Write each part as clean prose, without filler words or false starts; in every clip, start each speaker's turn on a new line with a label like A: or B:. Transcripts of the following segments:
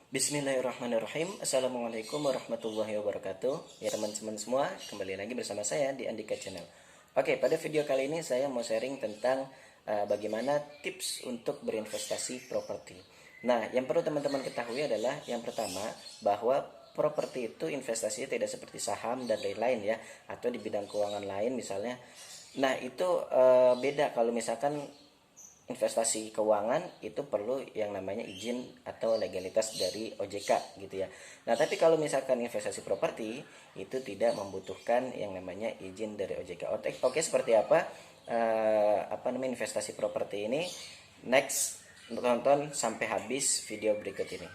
A: Bismillahirrahmanirrahim. Assalamualaikum warahmatullahi wabarakatuh. Ya teman-teman semua, kembali lagi bersama saya di Andika Channel. Oke, pada video kali ini saya mau sharing tentang bagaimana tips untuk berinvestasi properti. Nah, yang perlu teman-teman ketahui adalah yang pertama bahwa properti itu investasinya tidak seperti saham dan lain-lain ya, atau di bidang keuangan lain misalnya. Nah, itu beda kalau misalkan investasi keuangan itu perlu yang namanya izin atau legalitas dari OJK gitu ya. Nah, tapi kalau misalkan investasi properti itu tidak membutuhkan yang namanya izin dari OJK. Oke, seperti apa namanya investasi properti ini? Next, tonton sampai habis video berikut ini.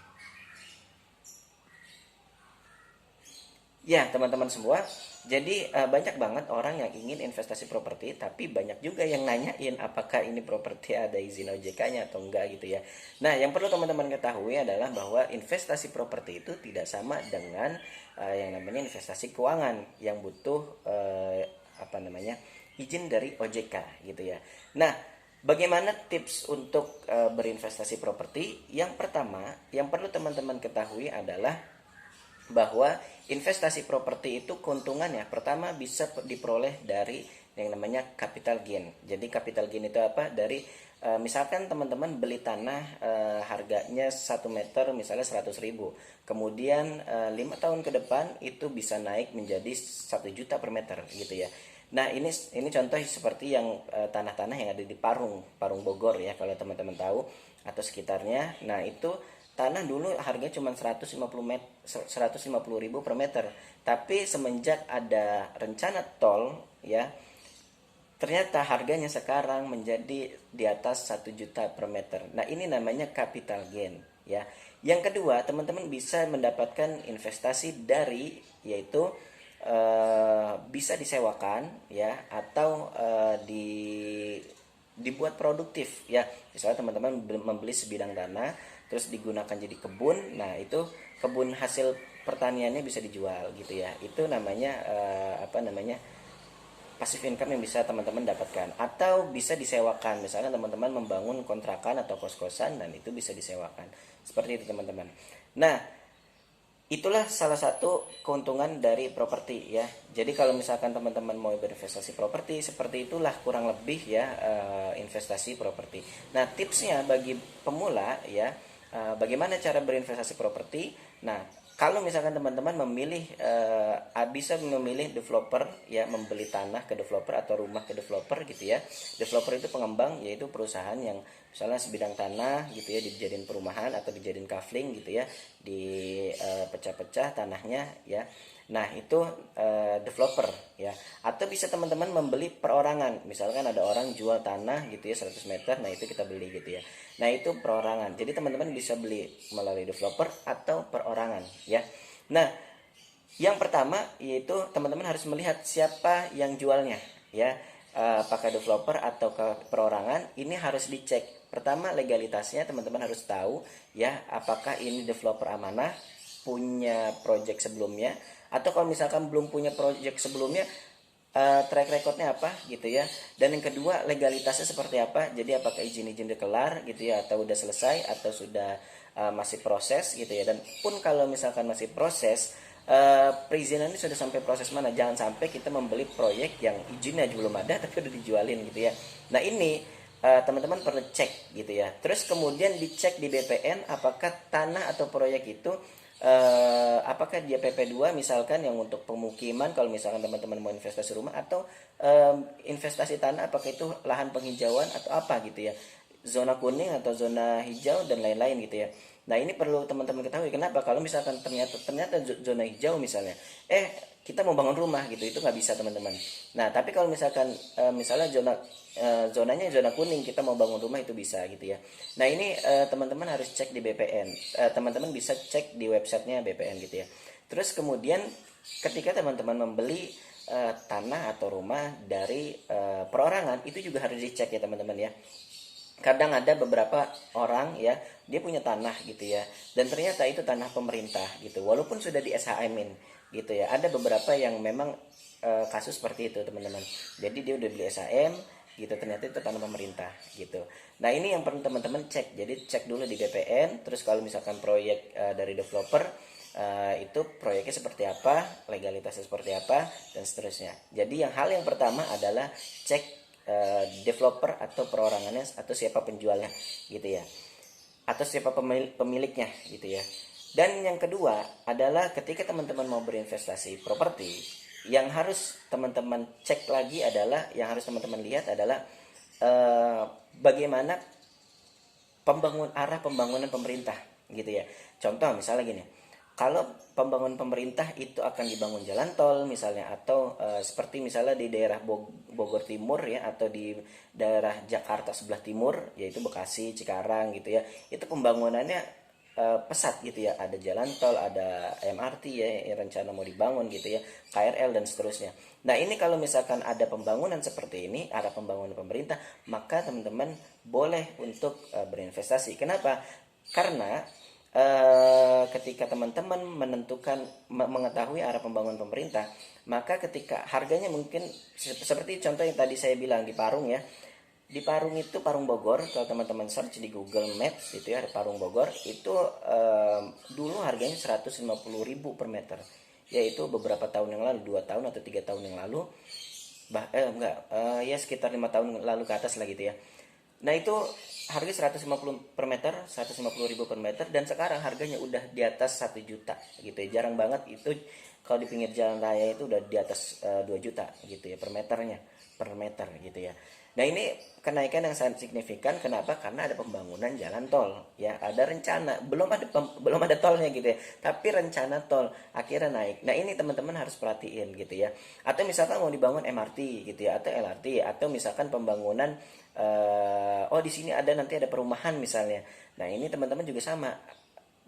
A: Ya, teman-teman semua. Jadi banyak banget orang yang ingin investasi properti, tapi banyak juga yang nanyain apakah ini properti ada izin OJK-nya atau enggak gitu ya. Nah, yang perlu teman-teman ketahui adalah bahwa investasi properti itu tidak sama dengan yang namanya investasi keuangan yang butuh apa namanya izin dari OJK gitu ya. Nah, bagaimana tips untuk berinvestasi properti? Yang pertama, yang perlu teman-teman ketahui adalah bahwa investasi properti itu keuntungannya pertama bisa diperoleh dari yang namanya capital gain. Jadi capital gain itu apa? Dari misalkan teman-teman beli tanah harganya 1 meter misalnya 100.000. Kemudian 5 tahun ke depan itu bisa naik menjadi 1 juta per meter gitu ya. Nah, ini contoh seperti yang tanah-tanah yang ada di Parung Bogor ya, kalau teman-teman tahu atau sekitarnya. Nah, itu tanah dulu harganya cuma 150.000 per meter. Tapi semenjak ada rencana tol ya, ternyata harganya sekarang menjadi di atas 1 juta per meter. Nah, ini namanya capital gain ya. Yang kedua, teman-teman bisa mendapatkan investasi dari yaitu bisa disewakan ya, atau dibuat produktif ya. Misalnya teman-teman membeli sebidang tanah terus digunakan jadi kebun. Nah, itu kebun hasil pertaniannya bisa dijual gitu ya. Itu namanya apa namanya passive income yang bisa teman-teman dapatkan, atau bisa disewakan. Misalnya teman-teman membangun kontrakan atau kos-kosan dan itu bisa disewakan. Seperti itu teman-teman. Nah, itulah salah satu keuntungan dari properti ya. Jadi kalau misalkan teman-teman mau berinvestasi properti, seperti itulah kurang lebih ya investasi properti. Nah, tipsnya bagi pemula ya, bagaimana cara berinvestasi properti? Nah, kalau misalkan teman-teman memilih bisa memilih developer ya, membeli tanah ke developer atau rumah ke developer gitu ya. Developer itu pengembang, yaitu perusahaan yang misalnya sebidang tanah gitu ya, dijadiin perumahan atau dijadiin kafling gitu ya, dipecah-pecah tanahnya ya. Nah, itu developer ya. Atau bisa teman-teman membeli perorangan. Misalkan ada orang jual tanah gitu ya 100 meter, nah itu kita beli gitu ya. Nah, itu perorangan. Jadi teman-teman bisa beli melalui developer atau perorangan ya. Nah, yang pertama yaitu teman-teman harus melihat siapa yang jualnya ya. Apakah developer atau ke perorangan, ini harus dicek. Pertama, legalitasnya teman-teman harus tahu ya, apakah ini developer amanah, punya project sebelumnya, atau kalau misalkan belum punya project sebelumnya, track recordnya apa gitu ya. Dan yang kedua, legalitasnya seperti apa. Jadi apakah izin-izin udah kelar gitu ya, atau udah selesai, atau sudah masih proses gitu ya. Dan pun kalau misalkan masih proses, perizinan ini sudah sampai proses mana. Jangan sampai kita membeli proyek yang izinnya belum ada tapi udah dijualin gitu ya. Nah, ini teman-teman perlu cek gitu ya. Terus kemudian dicek di BPN apakah tanah atau proyek itu apakah dia PP2 misalkan yang untuk pemukiman, kalau misalkan teman-teman mau investasi rumah, atau investasi tanah apakah itu lahan penghijauan atau apa gitu ya, zona kuning atau zona hijau dan lain-lain gitu ya. Nah, ini perlu teman-teman ketahui. Kenapa? Kalau misalkan ternyata zona hijau misalnya, kita mau bangun rumah gitu, itu nggak bisa teman-teman. Nah, tapi kalau misalkan misalnya zonanya zona kuning, kita mau bangun rumah itu bisa gitu ya. Nah, ini teman-teman harus cek di BPN. Teman-teman bisa cek di websitenya BPN gitu ya. Terus kemudian ketika teman-teman membeli tanah atau rumah dari perorangan, itu juga harus dicek ya teman-teman ya. Kadang ada beberapa orang ya, dia punya tanah gitu ya, dan ternyata itu tanah pemerintah gitu, walaupun sudah di SHM-in gitu ya. Ada beberapa yang memang kasus seperti itu teman-teman. Jadi dia udah beli SHM, gitu, ternyata itu tanah pemerintah gitu. Nah ini yang perlu teman-teman cek, jadi cek dulu di BPN. Terus kalau misalkan proyek dari developer, itu proyeknya seperti apa, legalitasnya seperti apa, dan seterusnya. Jadi hal yang pertama adalah cek developer atau perorangannya, atau siapa penjualnya gitu ya, atau siapa pemiliknya gitu ya. Dan yang kedua adalah ketika teman-teman mau berinvestasi properti, yang harus teman-teman cek lagi adalah, yang harus teman-teman lihat adalah bagaimana arah pembangunan pemerintah gitu ya. Contoh misalnya gini, kalau pembangunan pemerintah itu akan dibangun jalan tol misalnya, atau seperti misalnya di daerah Bogor Timur ya, atau di daerah Jakarta sebelah timur, yaitu Bekasi, Cikarang gitu ya, itu pembangunannya pesat gitu ya, ada jalan tol, ada MRT ya yang rencana mau dibangun gitu ya, KRL dan seterusnya. Nah ini kalau misalkan ada pembangunan seperti ini, arah pembangunan pemerintah, maka teman-teman boleh untuk berinvestasi. Kenapa? Karena ketika teman-teman menentukan, mengetahui arah pembangunan pemerintah, maka ketika harganya mungkin seperti contoh yang tadi saya bilang di Parung ya, di Parung itu, Parung Bogor, kalau teman-teman search di Google Maps itu ya, ada Parung Bogor itu dulu harganya 150.000 per meter, yaitu beberapa tahun yang lalu, 2 tahun atau 3 tahun yang lalu, ya sekitar 5 tahun lalu ke atas lah gitu ya. Nah itu harga 150 per meter, 150.000 per meter, dan sekarang harganya udah di atas 1 juta gitu ya. Jarang banget itu kalau di pinggir jalan raya itu udah di atas 2 juta gitu ya per meternya, per meter gitu ya. Nah ini kenaikan yang sangat signifikan. Kenapa? Karena ada pembangunan jalan tol ya, ada rencana, belum ada tolnya gitu ya, tapi rencana tol akhirnya naik. Nah ini teman-teman harus perhatiin gitu ya. Atau misalkan mau dibangun MRT gitu ya, atau LRT, atau misalkan pembangunan oh di sini ada, nanti ada perumahan misalnya. Nah ini teman-teman juga sama,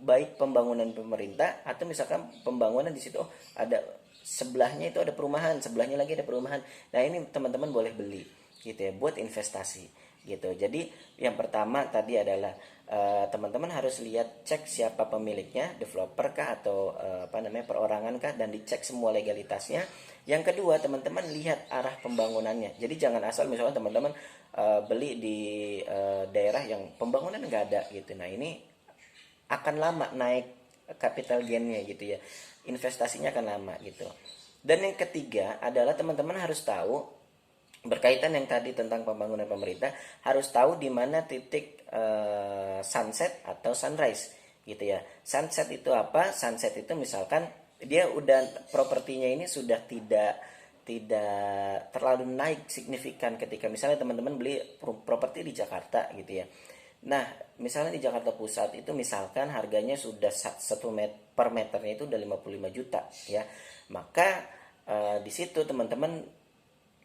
A: baik pembangunan pemerintah atau misalkan pembangunan di situ, oh ada sebelahnya itu ada perumahan, sebelahnya lagi ada perumahan. Nah ini teman-teman boleh beli gitu ya, buat investasi gitu. Jadi yang pertama tadi adalah teman-teman harus lihat, cek siapa pemiliknya, developer kah atau perorangan kah, dan dicek semua legalitasnya. Yang kedua, teman-teman lihat arah pembangunannya. Jadi jangan asal misalnya teman-teman beli di daerah yang pembangunan nggak ada gitu. Nah ini akan lama naik capital gainnya gitu ya, investasinya akan lama gitu. Dan yang ketiga adalah teman-teman harus tahu, berkaitan yang tadi tentang pembangunan pemerintah, harus tahu di mana titik sunset atau sunrise gitu ya. Sunset itu apa? Sunset itu misalkan dia udah, propertinya ini sudah tidak terlalu naik signifikan ketika misalnya teman-teman beli properti di Jakarta gitu ya. Nah, misalnya di Jakarta Pusat itu misalkan harganya sudah 1 per meternya itu udah 55 juta ya. Maka di situ teman-teman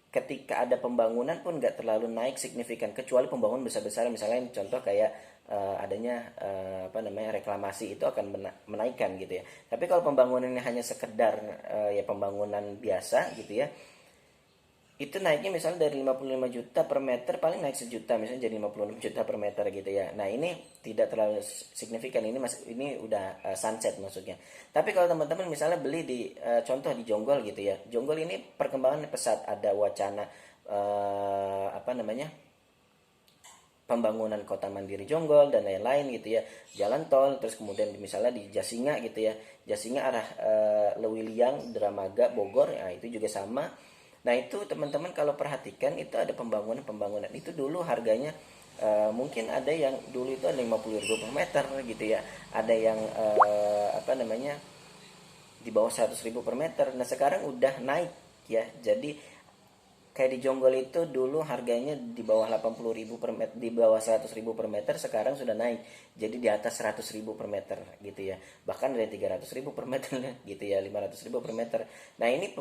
A: ketika ada pembangunan pun nggak terlalu naik signifikan, kecuali pembangunan besar-besar misalnya contoh kayak adanya reklamasi, itu akan menaikkan gitu ya. Tapi kalau pembangunannya hanya sekedar ya pembangunan biasa gitu ya, itu naiknya misalnya dari 55 juta per meter paling naik 1 juta, misalnya jadi 56 juta per meter gitu ya. Nah ini tidak terlalu signifikan, ini udah sunset maksudnya. Tapi kalau teman-teman misalnya beli di contoh di Jonggol gitu ya, Jonggol ini perkembangan pesat, ada wacana pembangunan kota mandiri Jonggol dan lain-lain gitu ya, jalan tol. Terus kemudian misalnya di Jasinga gitu ya, Jasinga arah Lewiliang, Dramaga, Bogor, ya itu juga sama. Nah itu teman-teman kalau perhatikan itu ada pembangunan itu dulu harganya mungkin ada yang dulu itu ada 50.000 per meter gitu ya, ada yang di bawah 100.000 per meter. Nah sekarang udah naik ya, jadi kayak di Jonggol itu dulu harganya di bawah 80.000 per meter, di bawah 100.000 per meter, sekarang sudah naik jadi di atas 100.000 per meter gitu ya, bahkan dari 300.000 per meter gitu ya, 500.000 per meter. Nah ini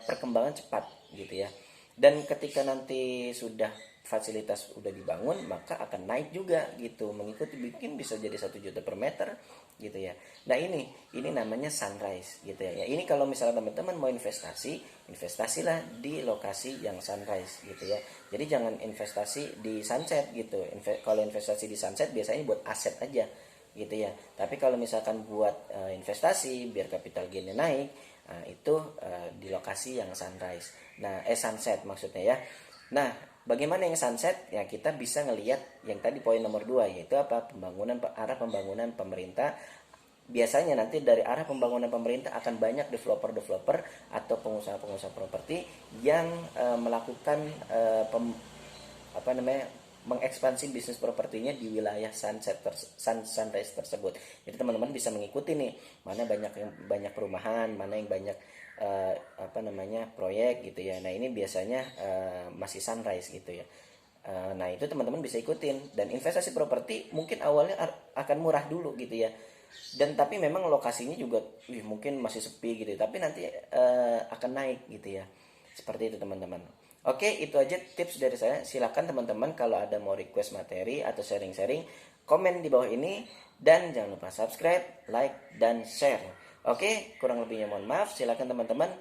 A: perkembangan cepat gitu ya, dan ketika nanti sudah fasilitas udah dibangun maka akan naik juga gitu, mengikuti, bikin bisa jadi 1 juta per meter gitu ya. Nah ini namanya sunrise gitu ya. Ini kalau misalnya teman-teman mau investasilah di lokasi yang sunrise gitu ya. Jadi jangan investasi di sunset gitu. Kalau investasi di sunset biasanya buat aset aja gitu ya. Tapi kalau misalkan buat investasi biar capital gainnya naik, itu di lokasi yang sunrise. Nah, sunset maksudnya ya. Nah, Bagaimana yang sunset? Ya kita bisa ngelihat yang tadi poin nomor 2, yaitu apa? Arah pembangunan pemerintah. Biasanya nanti dari arah pembangunan pemerintah akan banyak developer-developer atau pengusaha-pengusaha properti yang melakukan apa namanya, mengekspansi bisnis propertinya di wilayah sunrise tersebut. Jadi teman-teman bisa mengikuti nih, mana banyak perumahan, mana yang banyak apa namanya, proyek gitu ya. Nah ini biasanya masih sunrise gitu ya. Nah itu teman-teman bisa ikutin, dan investasi properti mungkin awalnya akan murah dulu gitu ya, dan tapi memang lokasinya juga mungkin masih sepi gitu, tapi nanti akan naik gitu ya, seperti itu teman-teman. Oke, itu aja tips dari saya. Silakan teman-teman kalau ada mau request materi atau sharing-sharing, komen di bawah ini, dan jangan lupa subscribe, like, dan share. Oke, kurang lebihnya mohon maaf. Silakan teman-teman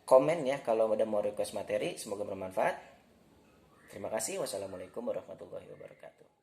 A: komen ya kalau ada mau request materi. Semoga bermanfaat. Terima kasih. Wassalamualaikum warahmatullahi wabarakatuh.